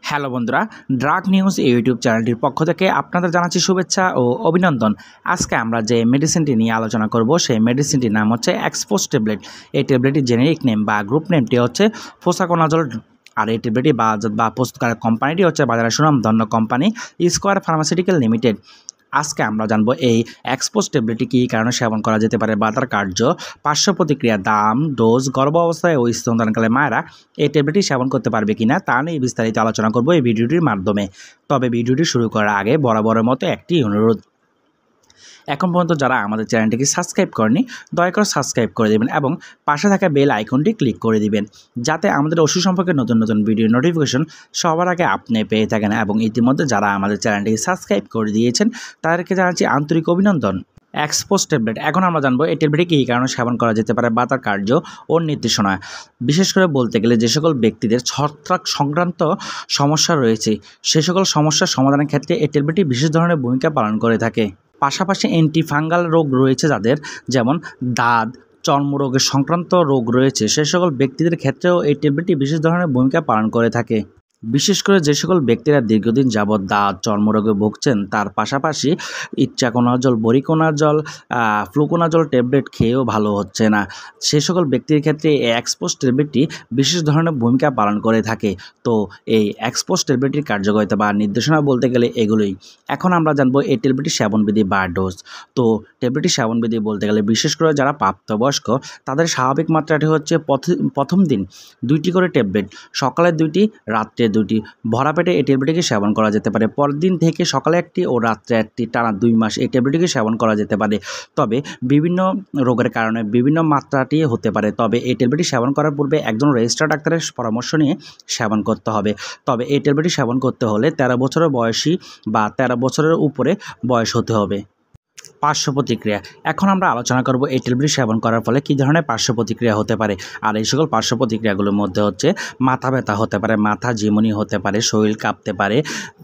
Hello বন্ধুরা, drug news YouTube চ্যানেলটির পক্ষ থেকে আপনাদের জানাচ্ছি শুভেচ্ছা ও অভিনন্দন। আজকে আমরা যে মেডিসিনটি নিয়ে আলোচনা করব সেই মেডিসিনটির নাম হচ্ছে এক্সপোজ ট্যাবলেট। এই ট্যাবলেটটির জেনেরিক নেম বা গ্রুপ নেমটি হচ্ছে ফোসাকোনাজল। আর এই ট্যাবলেটটি বা প্রস্তুতকারক কোম্পানিটি হচ্ছে বাজারে সুনামধন্য কোম্পানি স্কোয়ার ফার্মাসিউটিক্যাল লিমিটেড। আজকে আমরা জানবো এই এক্সপোজ ট্যাবলেটটি কী কারণে সেবন করা যেতে পারে বা তার কার্য, পার্শ্ব প্রতিক্রিয়া, দাম, ডোজ, গর্ভাবস্থায় ও স্তনদানকালে মায়েরা এই ট্যাবলেটটি সেবন করতে পারবে কিনা তা নিয়ে বিস্তারিত আলোচনা করব এই ভিডিওটির মাধ্যমে। তবে ভিডিওটি শুরু করার আগে বরাবরের মতো একটি অনুরোধ, এখন পর্যন্ত যারা আমাদের চ্যানেলটিকে সাবস্ক্রাইব করেনি দয়া করে সাবস্ক্রাইব করে দেবেন এবং পাশে থাকা বেল আইকনটি ক্লিক করে দিবেন, যাতে আমাদের ওষুধ সম্পর্কে নতুন নতুন ভিডিও নোটিফিকেশন সবার আগে আপনি পেয়ে থাকেন। এবং ইতিমধ্যে যারা আমাদের চ্যানেলটিকে সাবস্ক্রাইব করে দিয়েছেন তাদেরকে জানাচ্ছি আন্তরিক অভিনন্দন। এক্সপোজ ট্যাবলেট, এখন আমরা জানবো এই ট্যাবলেটটি কী কারণে সেবন করা যেতে পারে বা তার কার্য ও নির্দেশনা। বিশেষ করে বলতে গেলে যে সকল ব্যক্তিদের ছত্রাক সংক্রান্ত সমস্যা রয়েছে সে সকল সমস্যার সমাধানের ক্ষেত্রে এই ট্যাবলেটটি বিশেষ ধরনের ভূমিকা পালন করে থাকে। পাশাপাশি অ্যান্টিফাঙ্গাল রোগ রয়েছে যাদের, যেমন দাঁত, চর্মরোগের সংক্রান্ত রোগ রয়েছে সে সকল ব্যক্তিদের ক্ষেত্রেও এই ট্যাবলেটটি বিশেষ ধরনের ভূমিকা পালন করে থাকে। বিশেষ করে যে সকল ব্যক্তিরা দীর্ঘদিন যাবৎ দাঁত চর্মরোগে ভুগছেন, তার পাশাপাশি ইচ্ছাকোনাজল, বরিকোনাজল, ফ্লুকোনাজল ট্যাবলেট খেয়েও ভালো হচ্ছে না, সে সকল ব্যক্তির ক্ষেত্রে এই এক্সপোজ ট্যাবলেটটি বিশেষ ধরনের ভূমিকা পালন করে থাকে। তো এই এক্সপোজ ট্যাবলেটটির কার্যকারিতা বা নির্দেশনা বলতে গেলে এগুলোই। এখন আমরা জানবো এই ট্যাবলেটটির সেবনবিধি বা ডোজ। তো ট্যাবলেটটির সেবনবিধি বলতে গেলে বিশেষ করে যারা প্রাপ্তবয়স্ক তাদের স্বাভাবিক মাত্রাটি হচ্ছে প্রথম দিন 2টি করে ট্যাবলেট, সকালে 2টি, রাত্রে 2টি, ভরা পেটে এই ট্যাবলেটটিকে সেবন করা যেতে পারে। পরের দিন থেকে সকালে 1টি ও রাত্রে 1টি, টানা 2 মাস এই ট্যাবলেটটিকে সেবন করা যেতে পারে। তবে বিভিন্ন রোগের কারণে বিভিন্ন মাত্রাটি হতে পারে। তবে এই ট্যাবলেটটি সেবন করার পূর্বে একজন রেজিস্টার্ড ডাক্তারের পরামর্শ নিয়ে সেবন করতে হবে। তবে এই ট্যাবলেটটি সেবন করতে হলে 13 বছরের বয়সী বা 13 বছরের উপরে বয়স হতে হবে। পার্শ্ব প্রতিক্রিয়া, এখন আমরা আলোচনা করব এই ট্যাবলেট সেবন করার ফলে কী ধরনের পার্শ্ব প্রতিক্রিয়া হতে পারে। আর এই সকল পার্শ্ব প্রতিক্রিয়াগুলোর মধ্যে হচ্ছে মাথা ব্যথা হতে পারে, মাথা ঝিমুনি হতে পারে, শরীর কাঁপতে পারে,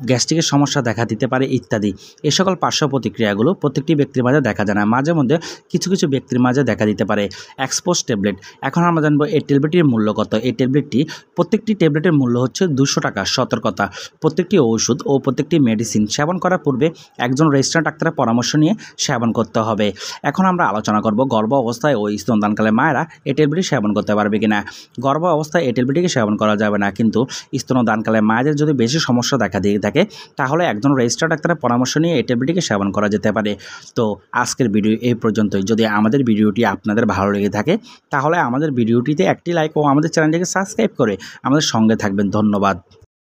গ্যাস্ট্রিকের সমস্যা দেখা দিতে পারে ইত্যাদি। এই সকল পার্শ্ব প্রতিক্রিয়াগুলো প্রত্যেকটি ব্যক্তির মাঝে দেখা যায় না, মাঝে মধ্যে কিছু কিছু ব্যক্তির মাঝে দেখা দিতে পারে। এক্সপোজ ট্যাবলেট, এখন আমরা জানবো এই ট্যাবলেটটির মূল্য কত। এই ট্যাবলেটটি, প্রত্যেকটি ট্যাবলেটের মূল্য হচ্ছে 200 টাকা। সতর্কতা, প্রত্যেকটি ওষুধ ও প্রত্যেকটি মেডিসিন সেবন করার পূর্বে একজন রেজিস্টার্ড ডাক্তারের পরামর্শ নিয়ে সেবন করতে হবে। এখন আমরা আলোচনা করব গর্ভ অবস্থায় ও স্তনদানকালে মায়েরা এই ট্যাবলেটটি সেবন করতে পারবে কিনা। গর্ভ অবস্থায় এই ট্যাবলেটটিকে সেবন করা যাবে না, কিন্তু স্তনদানকালে মায়েদের যদি বেশি সমস্যা দেখা দিয়ে থাকে তাহলে একজন রেজিস্টার্ড ডাক্তারের পরামর্শ নিয়ে এই ট্যাবলেটটিকে সেবন করা যেতে পারে। তো আজকের ভিডিও এই পর্যন্তই। যদি আমাদের ভিডিওটি আপনাদের ভালো লেগে থাকে তাহলে আমাদের ভিডিওটিতে একটি লাইক ও আমাদের চ্যানেলটিকে সাবস্ক্রাইব করে আমাদের সঙ্গে থাকবেন। ধন্যবাদ।